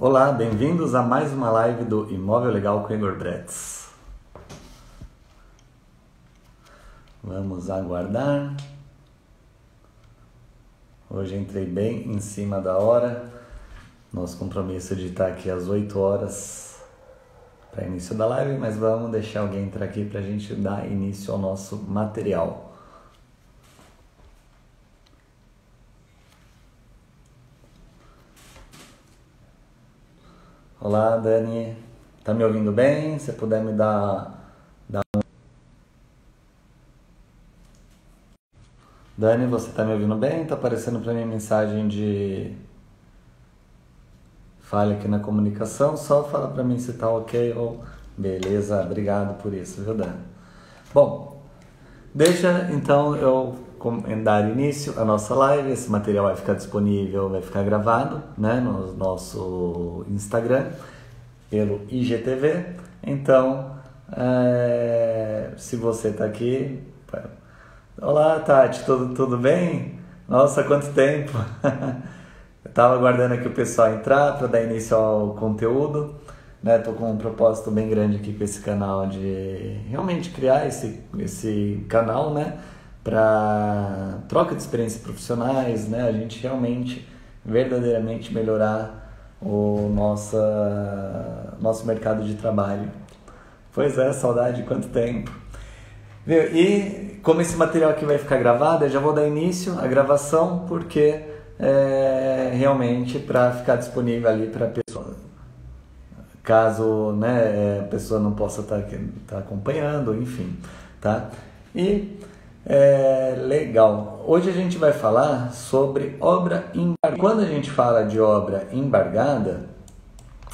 Olá, bem-vindos a mais uma live do Imóvel Legal com Igor Bretz. Vamos aguardar. Hoje entrei bem em cima da hora. Nosso compromisso é de estar aqui às 8 horas para início da live, mas vamos deixar alguém entrar aqui para a gente dar início ao nosso material. Olá, Dani. Tá me ouvindo bem? Se puder me dar um... Dani, você tá me ouvindo bem? Tá aparecendo para mim mensagem de falha aqui na comunicação. Só fala para mim se tá ok ou... Beleza, obrigado por isso, viu, Dani? Bom, deixa então eu dar início à nossa live. Esse material vai ficar disponível, vai ficar gravado, né, no nosso Instagram, pelo IGTV. Então, se você está aqui... Olá, Tati, tudo bem? Nossa, quanto tempo! Eu estava aguardando aqui o pessoal entrar para dar início ao conteúdo. Estou com um propósito bem grande aqui com esse canal de realmente criar esse canal, né, para troca de experiências profissionais, né, a gente realmente, verdadeiramente melhorar o nosso mercado de trabalho. Pois é, saudade, quanto tempo. E como esse material aqui vai ficar gravado, eu já vou dar início à gravação, porque realmente para ficar disponível ali para a pessoa, caso, né, a pessoa não possa estar acompanhando, enfim, tá? E legal. Hoje a gente vai falar sobre obra embargada. Quando a gente fala de obra embargada,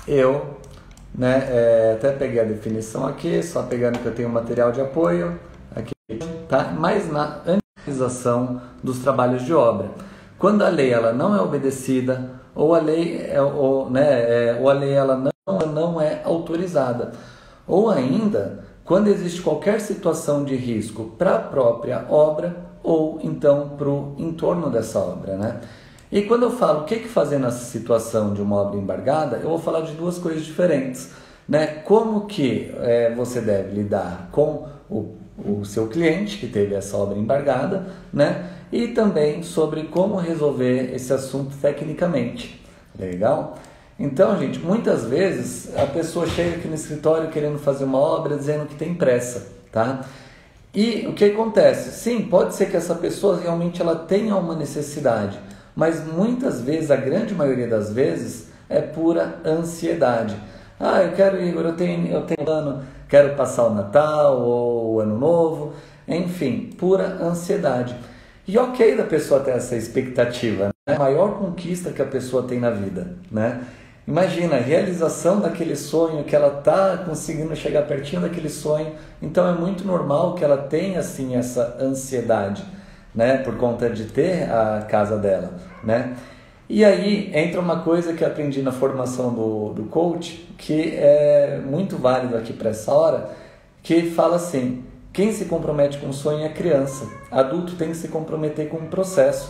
eu, né, até peguei a definição aqui, só pegando que eu tenho material de apoio aqui, tá? Mas na analisação dos trabalhos de obra, quando a lei ela não é obedecida, ou a lei ela não é autorizada, ou ainda quando existe qualquer situação de risco para a própria obra ou então para o entorno dessa obra, né? E quando eu falo o que fazer nessa situação de uma obra embargada, eu vou falar de duas coisas diferentes, né? Como que você deve lidar com o seu cliente que teve essa obra embargada, né? E também sobre como resolver esse assunto tecnicamente. Legal? Então, gente, muitas vezes a pessoa chega aqui no escritório querendo fazer uma obra dizendo que tem pressa, tá? E o que acontece? Sim, pode ser que essa pessoa realmente ela tenha uma necessidade, mas muitas vezes, a grande maioria das vezes, é pura ansiedade. Ah, Igor, eu tenho ano, quero passar o Natal ou o Ano Novo, enfim, pura ansiedade. E ok da pessoa ter essa expectativa, né? É a maior conquista que a pessoa tem na vida, né? Imagina, a realização daquele sonho, que ela está conseguindo chegar pertinho daquele sonho, então é muito normal que ela tenha assim essa ansiedade, né, por conta de ter a casa dela, né? E aí entra uma coisa que eu aprendi na formação do coach, que é muito válido aqui para essa hora, que fala assim: quem se compromete com o sonho é a criança, adulto tem que se comprometer com o processo.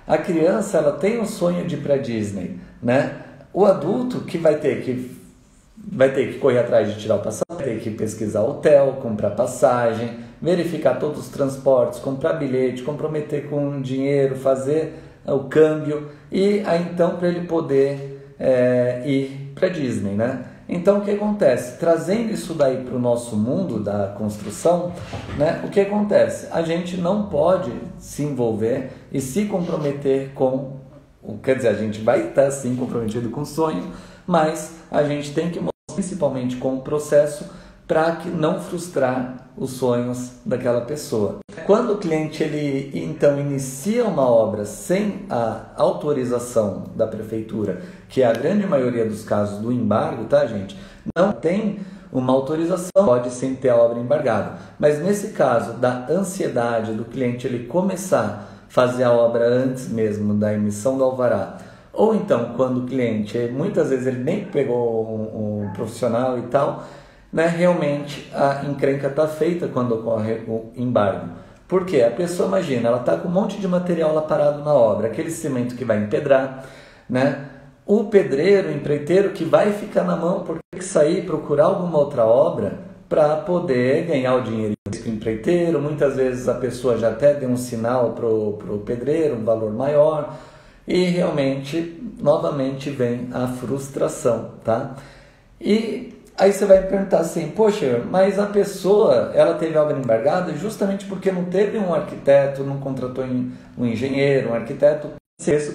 A criança ela tem um sonho de ir para Disney, né? O adulto que vai ter que correr atrás de tirar o passaporte, vai ter que pesquisar hotel, comprar passagem, verificar todos os transportes, comprar bilhete, comprometer com dinheiro, fazer o câmbio e aí então para ele poder ir para Disney, né? Então o que acontece? Trazendo isso daí para o nosso mundo da construção, né? O que acontece? A gente não pode se envolver e se comprometer com... Quer dizer, a gente vai estar sim comprometido com o sonho, mas a gente tem que mostrar principalmente com o processo para que não frustrar os sonhos daquela pessoa. Quando o cliente ele então inicia uma obra sem a autorização da prefeitura, que é a grande maioria dos casos do embargo, tá, gente? Não tem uma autorização, pode sim ter a obra embargada. Mas nesse caso da ansiedade do cliente ele começar fazer a obra antes mesmo da emissão do alvará, ou então quando o cliente, muitas vezes ele nem pegou um profissional e tal, né, realmente a encrenca está feita quando ocorre o embargo. Por quê? A pessoa, imagina, ela está com um monte de material lá parado na obra, aquele cimento que vai empedrar, né? o pedreiro, o empreiteiro que vai ficar na mão porque tem que sair procurar alguma outra obra para poder ganhar o dinheiro do empreiteiro. Muitas vezes a pessoa já até deu um sinal para o pedreiro, um valor maior, e realmente, novamente, vem a frustração, tá? E aí você vai perguntar assim, poxa, mas a pessoa, ela teve obra embargada justamente porque não teve um arquiteto, não contratou um engenheiro, um arquiteto,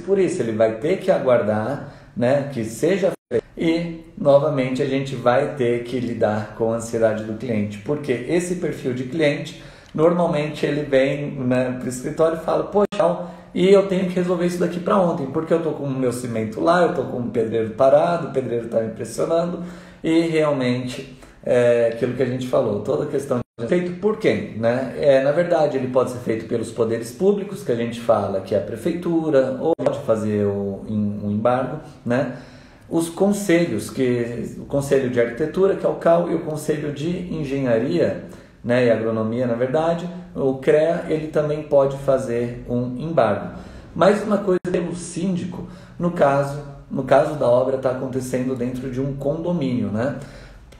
por isso ele vai ter que aguardar, né, que seja feito. E, novamente, a gente vai ter que lidar com a ansiedade do cliente, porque esse perfil de cliente, normalmente ele vem, né, para o escritório e fala, poxa, e eu tenho que resolver isso daqui para ontem, porque eu estou com o meu cimento lá, eu estou com o pedreiro parado, o pedreiro está me pressionando, e realmente, aquilo que a gente falou, toda a questão de feito por quem, né? Na verdade, ele pode ser feito pelos poderes públicos, que a gente fala que é a prefeitura, ou pode fazer um embargo, né? Os conselhos, o Conselho de Arquitetura, que é o CAL, e o Conselho de Engenharia, né, e Agronomia, na verdade, o CREA, ele também pode fazer um embargo. Mais uma coisa pelo síndico, no caso da obra está acontecendo dentro de um condomínio, né?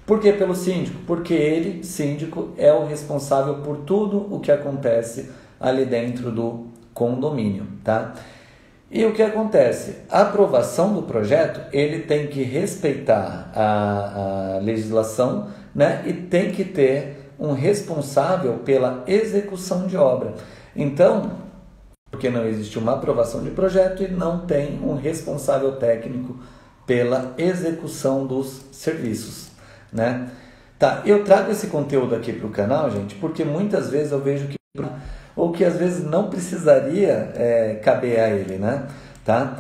Por que pelo síndico? Porque ele, síndico, é o responsável por tudo o que acontece ali dentro do condomínio, tá? E o que acontece? A aprovação do projeto, ele tem que respeitar a legislação, né? E tem que ter um responsável pela execução de obra. Então, porque não existe uma aprovação de projeto e não tem um responsável técnico pela execução dos serviços, né? Tá, eu trago esse conteúdo aqui para o canal, gente, porque muitas vezes eu vejo que ou que às vezes não precisaria caber a ele, né? Tá?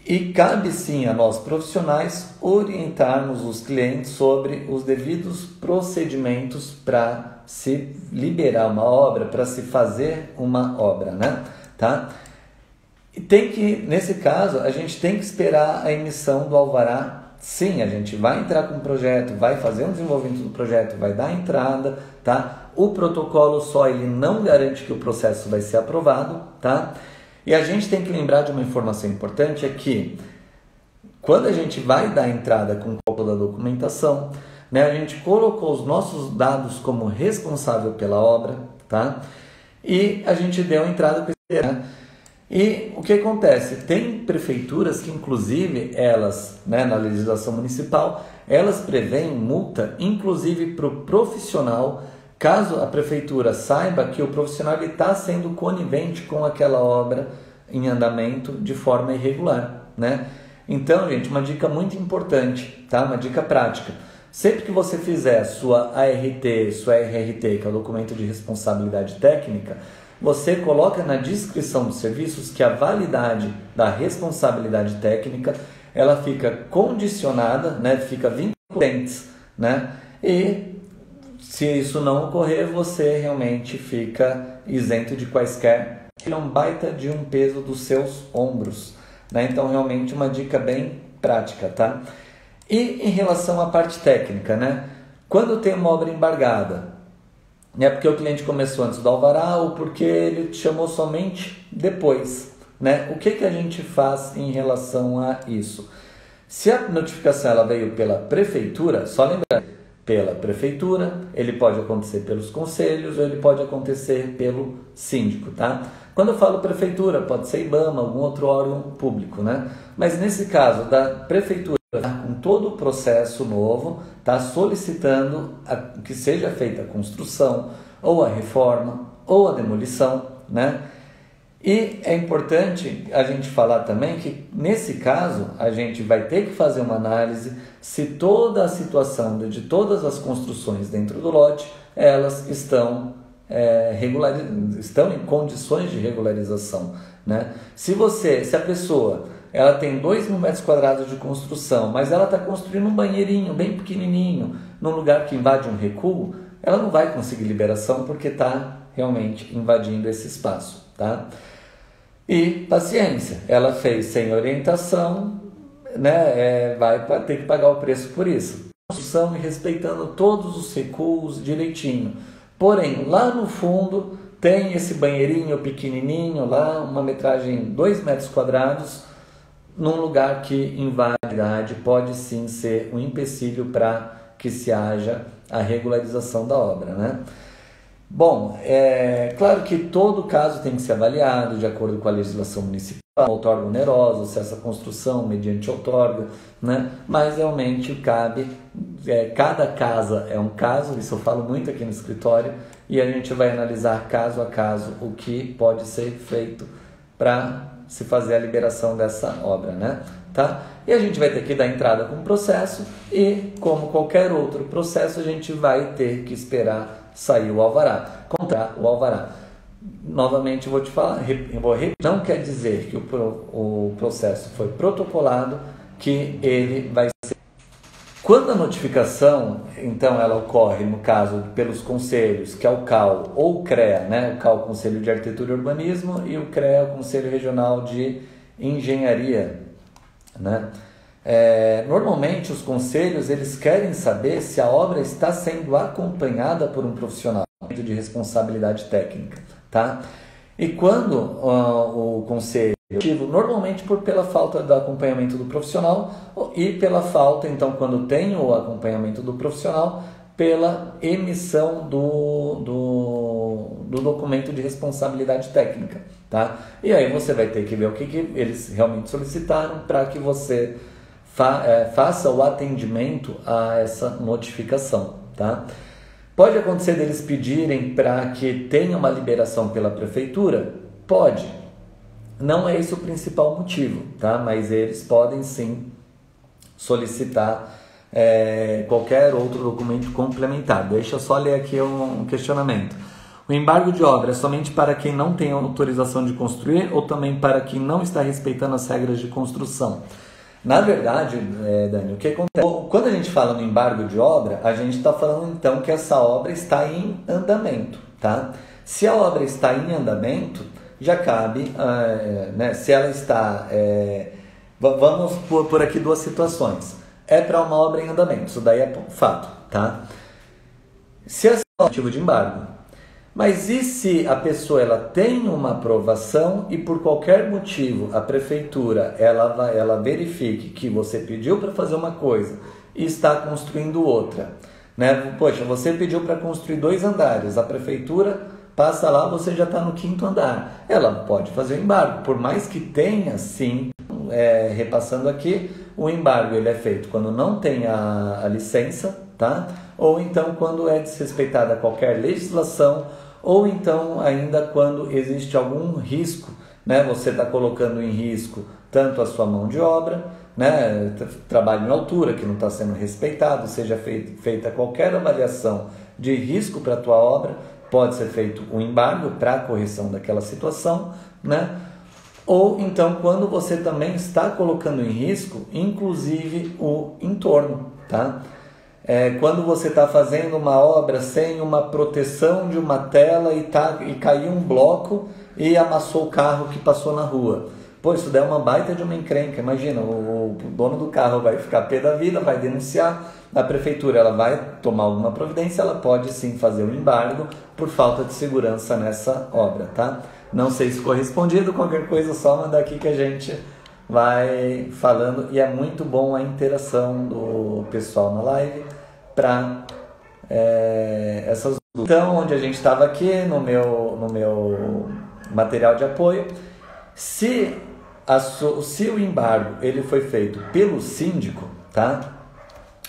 E cabe sim a nós profissionais orientarmos os clientes sobre os devidos procedimentos para se liberar uma obra, para se fazer uma obra, né? Tá? E tem que, nesse caso, a gente tem que esperar a emissão do alvará. Sim, a gente vai entrar com o projeto, vai fazer um desenvolvimento do projeto, vai dar a entrada, tá? O protocolo só, ele não garante que o processo vai ser aprovado, tá? E a gente tem que lembrar de uma informação importante, é que quando a gente vai dar a entrada com toda a documentação, né, a gente colocou os nossos dados como responsável pela obra, tá? E a gente deu a entrada com esse, né? E o que acontece? Tem prefeituras que, inclusive, elas, né, na legislação municipal, elas prevêem multa, inclusive para o profissional, caso a prefeitura saiba que o profissional está sendo conivente com aquela obra em andamento de forma irregular, né? Então, gente, uma dica muito importante, tá? Uma dica prática. Sempre que você fizer sua ART, sua RRT, que é o documento de responsabilidade técnica, você coloca na descrição dos serviços que a validade da responsabilidade técnica, ela fica condicionada, né? Fica vinculante, né? E se isso não ocorrer, você realmente fica isento de quaisquer, é um baita de um peso dos seus ombros, né? Então, realmente uma dica bem prática, tá? E em relação à parte técnica, né? Quando tem uma obra embargada, é porque o cliente começou antes do alvará ou porque ele te chamou somente depois, né? O que a gente faz em relação a isso? Se a notificação ela veio pela prefeitura, só lembrar, pela prefeitura, ele pode acontecer pelos conselhos ou ele pode acontecer pelo síndico, tá? Quando eu falo prefeitura, pode ser IBAMA, algum outro órgão público, né? Mas nesse caso da prefeitura, com todo o processo novo, está solicitando que seja feita a construção, ou a reforma, ou a demolição, né? E é importante a gente falar também que, nesse caso, a gente vai ter que fazer uma análise se toda a situação de todas as construções dentro do lote, elas estão em condições de regularização, né? Se a pessoa ela tem 2.000 metros quadrados de construção, mas ela está construindo um banheirinho bem pequenininho, num lugar que invade um recuo, ela não vai conseguir liberação porque está realmente invadindo esse espaço, tá? E paciência, ela fez sem orientação, né? Vai ter que pagar o preço por isso. Construção e respeitando todos os recuos direitinho. Porém, lá no fundo tem esse banheirinho pequenininho lá, uma metragem 2 metros quadrados, num lugar que invalidade pode sim ser um empecilho para que se haja a regularização da obra, né? Bom, é claro que todo caso tem que ser avaliado de acordo com a legislação municipal, outorga onerosa, se essa construção mediante outorga, né? Mas realmente cabe, cada casa é um caso, isso eu falo muito aqui no escritório, e a gente vai analisar caso a caso o que pode ser feito para se fazer a liberação dessa obra, né? Tá? E a gente vai ter que dar entrada com o processo e, como qualquer outro processo, a gente vai ter que esperar sair o alvará, comprar o alvará. Novamente vou te falar, não quer dizer que o processo foi protocolado, que ele vai ser... Quando a notificação, então, ela ocorre, no caso, pelos conselhos, que é o CAU ou o CREA, né? O CAU, o Conselho de Arquitetura e Urbanismo, e o CREA, o Conselho Regional de Engenharia, né? Normalmente os conselhos eles querem saber se a obra está sendo acompanhada por um profissional de responsabilidade técnica, tá? E quando o conselho, normalmente pela falta do acompanhamento do profissional e pela falta, então, quando tem o acompanhamento do profissional, pela emissão do documento de responsabilidade técnica, tá? E aí você vai ter que ver o que eles realmente solicitaram para que você faça o atendimento a essa notificação, tá? Pode acontecer deles pedirem para que tenha uma liberação pela prefeitura? Pode. Não é esse o principal motivo, tá? Mas eles podem sim solicitar qualquer outro documento complementar. Deixa eu só ler aqui um questionamento. O embargo de obra é somente para quem não tem autorização de construir ou também para quem não está respeitando as regras de construção? Na verdade, Dani, o que acontece? Quando a gente fala no embargo de obra, a gente está falando então que essa obra está em andamento, tá? Se a obra está em andamento, já cabe, né? Se ela está... vamos por aqui duas situações. É para uma obra em andamento, isso daí é fato, tá? Se essa é o motivo de embargo, mas e se a pessoa ela tem uma aprovação e por qualquer motivo a prefeitura ela verifique que você pediu para fazer uma coisa e está construindo outra, né? Poxa, você pediu para construir 2 andares, a prefeitura passa lá, você já está no 5º andar, ela pode fazer o embargo, por mais que tenha sim, repassando aqui, o embargo ele é feito quando não tem a licença, tá? Ou então quando é desrespeitada qualquer legislação, ou então ainda quando existe algum risco, né? Você está colocando em risco tanto a sua mão de obra, né? Trabalho em altura que não está sendo respeitado, seja feita qualquer avaliação de risco para a tua obra, pode ser feito um embargo para a correção daquela situação, né? Ou então quando você também está colocando em risco, inclusive o entorno, tá? Quando você está fazendo uma obra sem uma proteção de uma tela e caiu um bloco e amassou o carro que passou na rua. Pô, isso daí é uma baita de uma encrenca. Imagina, o dono do carro vai ficar pé da vida, vai denunciar, a prefeitura ela vai tomar alguma providência, ela pode sim fazer um embargo por falta de segurança nessa obra, tá? Não sei se ficou respondido, qualquer coisa só manda aqui que a gente vai falando, e é muito bom a interação do pessoal na live para essas dúvidas. Então, onde a gente estava aqui no meu material de apoio, se o embargo ele foi feito pelo síndico, tá?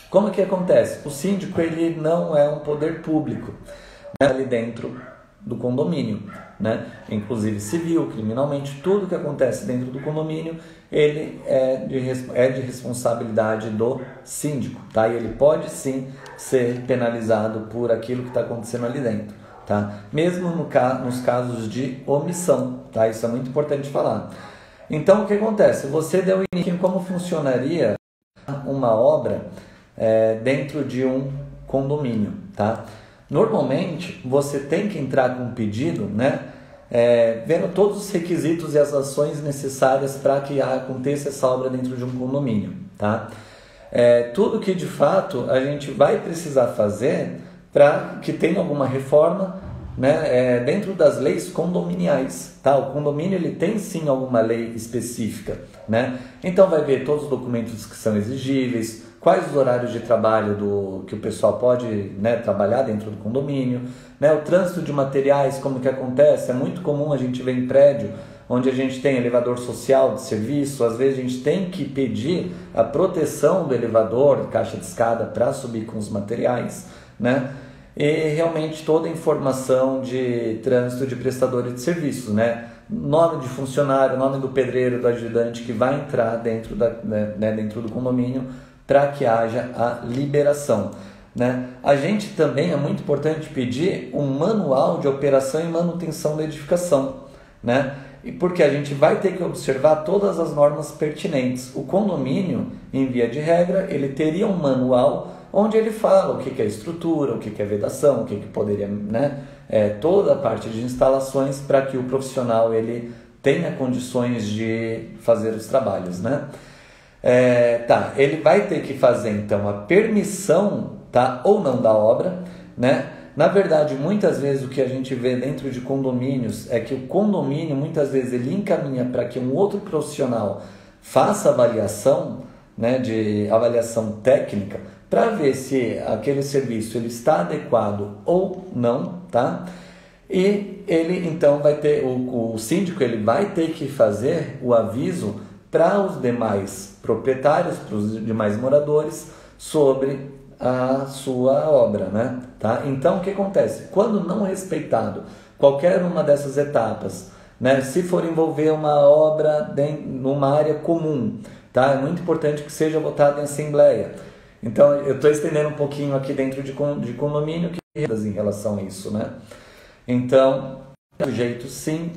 Como que acontece? O síndico ele não é um poder público, né? Ali dentro do condomínio, né? Inclusive civil, criminalmente, tudo que acontece dentro do condomínio ele é de responsabilidade do síndico, tá? E ele pode sim ser penalizado por aquilo que está acontecendo ali dentro, tá? Mesmo nos casos de omissão, tá? Isso é muito importante falar. Então o que acontece? Você deu início em como funcionaria uma obra dentro de um condomínio, tá? Normalmente você tem que entrar com um pedido, né? Vendo todos os requisitos e as ações necessárias para que aconteça essa obra dentro de um condomínio, tá? Tudo que de fato a gente vai precisar fazer para que tenha alguma reforma né, dentro das leis condominiais, tá? O condomínio ele tem sim alguma lei específica, né? Então vai ver todos os documentos que são exigíveis, quais os horários de trabalho que o pessoal pode, né, trabalhar dentro do condomínio, né? O trânsito de materiais, como que acontece? É muito comum a gente ver em prédio onde a gente tem elevador social de serviço, às vezes a gente tem que pedir a proteção do elevador, caixa de escada para subir com os materiais, né? E realmente toda a informação de trânsito de prestadores de serviços, né? Nome de funcionário, nome do pedreiro, do ajudante que vai entrar dentro, dentro do condomínio para que haja a liberação, né? A gente também é muito importante pedir um manual de operação e manutenção da edificação, né? E porque a gente vai ter que observar todas as normas pertinentes. O condomínio, em via de regra, ele teria um manual onde ele fala o que é estrutura, o que é vedação, o que poderia, né? Toda a parte de instalações para que o profissional ele tenha condições de fazer os trabalhos, né? Ele vai ter que fazer então a permissão, tá, ou não da obra, né? Na verdade, muitas vezes o que a gente vê dentro de condomínios é que o condomínio, muitas vezes, ele encaminha para que um outro profissional faça avaliação, né, de avaliação técnica, para ver se aquele serviço ele está adequado ou não, tá? E ele, então, vai ter, o síndico ele vai ter que fazer o aviso para os demais proprietários, para os demais moradores, sobre a sua obra, né? Tá? Então, o que acontece? Quando não respeitado qualquer uma dessas etapas, né? Se for envolver uma obra numa área comum, tá? É muito importante que seja votado em assembleia. Então, eu estou estendendo um pouquinho aqui dentro de condomínio que em relação a isso, né? Então, é jeito sim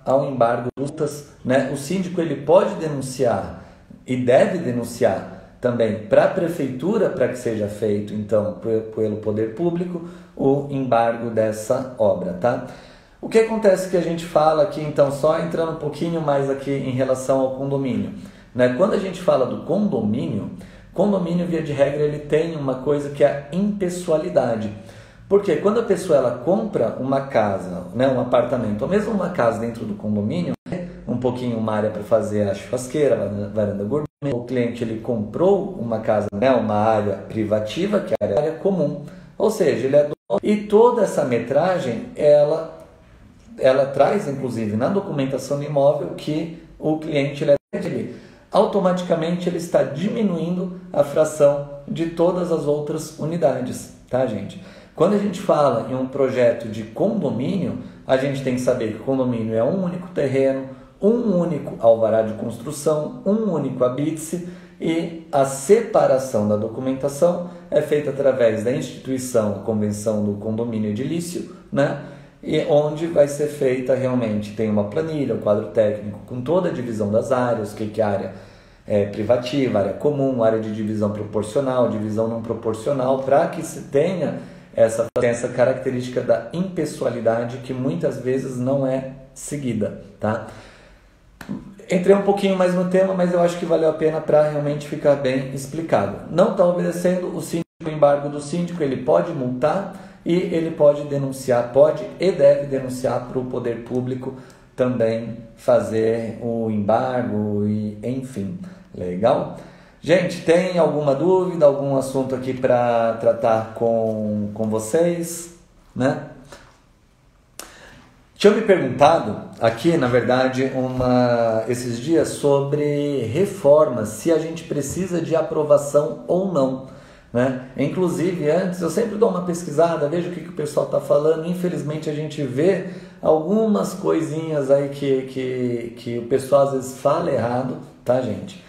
ao embargo de multas, né? O síndico ele pode denunciar e deve denunciar também para a prefeitura, para que seja feito, então, pelo poder público, o embargo dessa obra, tá? O que acontece que a gente fala aqui, então, só entrando um pouquinho mais aqui em relação ao condomínio, né? Quando a gente fala do condomínio, via de regra, ele tem uma coisa que é a impessoalidade. Porque quando a pessoa ela compra uma casa, né, um apartamento, ou mesmo uma casa dentro do condomínio, um pouquinho uma área para fazer a churrasqueira, a varanda gourmet, o cliente ele comprou uma casa, né, uma área privativa, que é a área comum, ou seja, ele é dono, e toda essa metragem ela traz inclusive na documentação do imóvel que o cliente ele é dele. Automaticamente ele está diminuindo a fração de todas as outras unidades, tá, gente? Quando a gente fala em um projeto de condomínio, a gente tem que saber que o condomínio é um único terreno, um único alvará de construção, um único habite-se, e a separação da documentação é feita através da instituição, convenção do condomínio edilício, né? E onde vai ser feita realmente, tem uma planilha, um quadro técnico com toda a divisão das áreas, o que é área privativa, área comum, área de divisão proporcional, divisão não proporcional, para que se tenha essa característica da impessoalidade que muitas vezes não é seguida, tá? Entrei um pouquinho mais no tema, mas eu acho que valeu a pena para realmente ficar bem explicado. Não está obedecendo o síndico, o embargo do síndico, ele pode multar e ele pode denunciar, pode e deve denunciar para o poder público também fazer o embargo e enfim, legal? Gente, tem alguma dúvida, algum assunto aqui para tratar com vocês, né? Tinha me perguntado aqui, na verdade, esses dias sobre reformas, se a gente precisa de aprovação ou não, né? Inclusive, antes, eu sempre dou uma pesquisada, vejo o que o pessoal está falando. Infelizmente, a gente vê algumas coisinhas aí que o pessoal às vezes fala errado, tá, gente?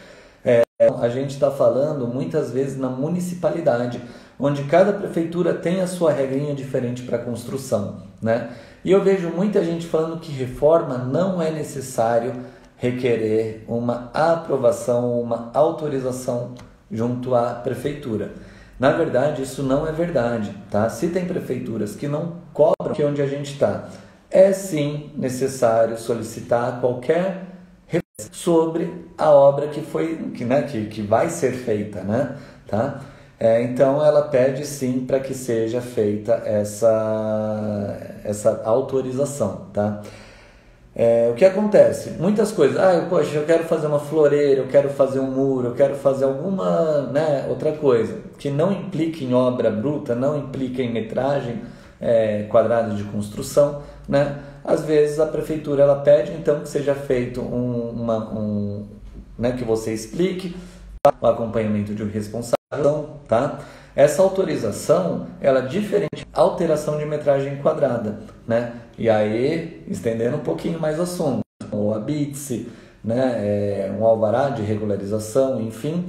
A gente está falando muitas vezes na municipalidade, onde cada prefeitura tem a sua regrinha diferente para construção, né? E eu vejo muita gente falando que reforma não é necessário requerer uma aprovação, uma autorização junto à prefeitura. Na verdade, isso não é verdade, tá? Se tem prefeituras que não cobram que onde a gente está, é sim necessário solicitar qualquer sobre a obra que vai ser feita, né? Tá? Então ela pede sim para que seja feita essa autorização, tá? O que acontece? Muitas coisas, poxa, eu quero fazer uma floreira, eu quero fazer um muro, eu quero fazer alguma, né, outra coisa, que não implique em obra bruta, não implique em metragem quadrada de construção, né? Às vezes a prefeitura ela pede então que seja feito né, que você explique o acompanhamento de um responsável, tá? Essa autorização, ela é diferente da alteração de metragem quadrada, né? E aí, estendendo um pouquinho mais o assunto, o habite-se, né? Um alvará de regularização, enfim.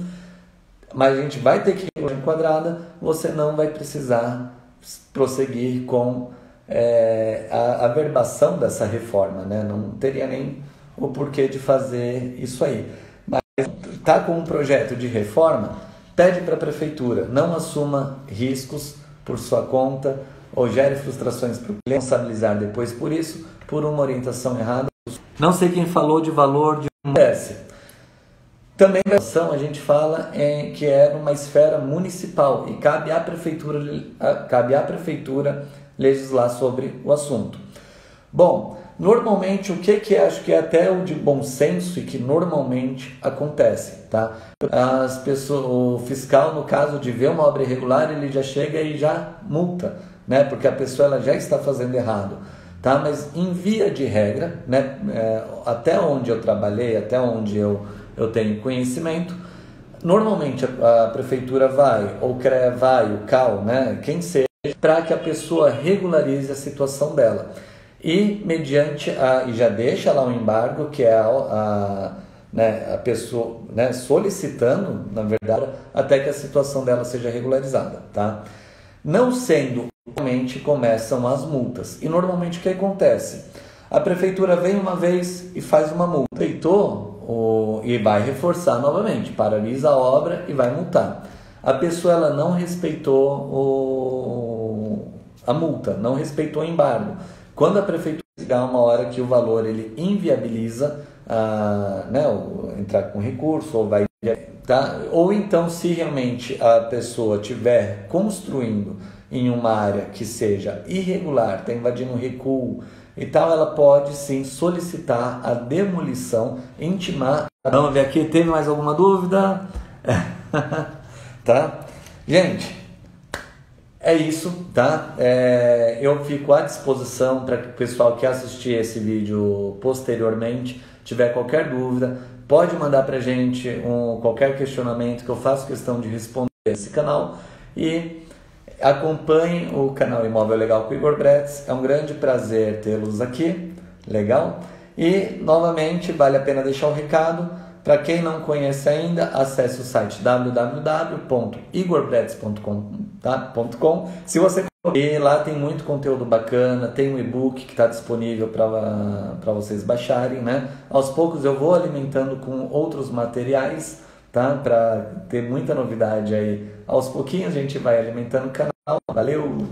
Mas a gente vai ter que ir metragem quadrada, você não vai precisar prosseguir com a verbação dessa reforma, né? Não teria nem o porquê de fazer isso aí. Mas está com um projeto de reforma, pede para a prefeitura, não assuma riscos por sua conta ou gere frustrações para o cliente, responsabilizar depois por isso, por uma orientação errada. Não sei quem falou de valor de uma espécie. Também a gente fala que é uma esfera municipal e cabe à prefeitura legislar sobre o assunto. Bom, normalmente o que acho que é até o de bom senso e que normalmente acontece, tá? As pessoas, o fiscal, no caso de ver uma obra irregular, ele já chega e já multa, né? Porque a pessoa ela já está fazendo errado, tá? Mas em via de regra, né? Até onde eu trabalhei, até onde eu tenho conhecimento, normalmente a prefeitura vai, ou o CREA vai, o CAL, né? Quem seja, para que a pessoa regularize a situação dela. E mediante e já deixa lá o embargo, que é a pessoa, né, solicitando, na verdade, até que a situação dela seja regularizada, tá? Não sendo, normalmente começam as multas. E normalmente o que acontece? A prefeitura vem uma vez e faz uma multa, e vai reforçar novamente, paralisa a obra e vai multar. A pessoa ela não respeitou a multa, não respeitou o embargo. Quando a prefeitura chegar uma hora que o valor ele inviabiliza, né, entrar com recurso ou vai, tá? Ou então se realmente a pessoa estiver construindo em uma área que seja irregular, está invadindo um recuo e tal, ela pode sim solicitar a demolição, intimar. Vamos ver aqui, teve mais alguma dúvida? Tá? Gente, é isso, tá? Eu fico à disposição para que o pessoal que assistir esse vídeo posteriormente tiver qualquer dúvida, pode mandar para a gente qualquer questionamento que eu faço questão de responder nesse canal e acompanhe o canal Imóvel Legal com Igor Bretz. É um grande prazer tê-los aqui, legal? E novamente vale a pena deixar o recado. Para quem não conhece ainda, acesse o site www.igorbretz.com, tá? Se você e lá tem muito conteúdo bacana, tem um e-book que está disponível para vocês baixarem, né? Aos poucos eu vou alimentando com outros materiais, tá? Para ter muita novidade aí. Aos pouquinhos a gente vai alimentando o canal. Valeu!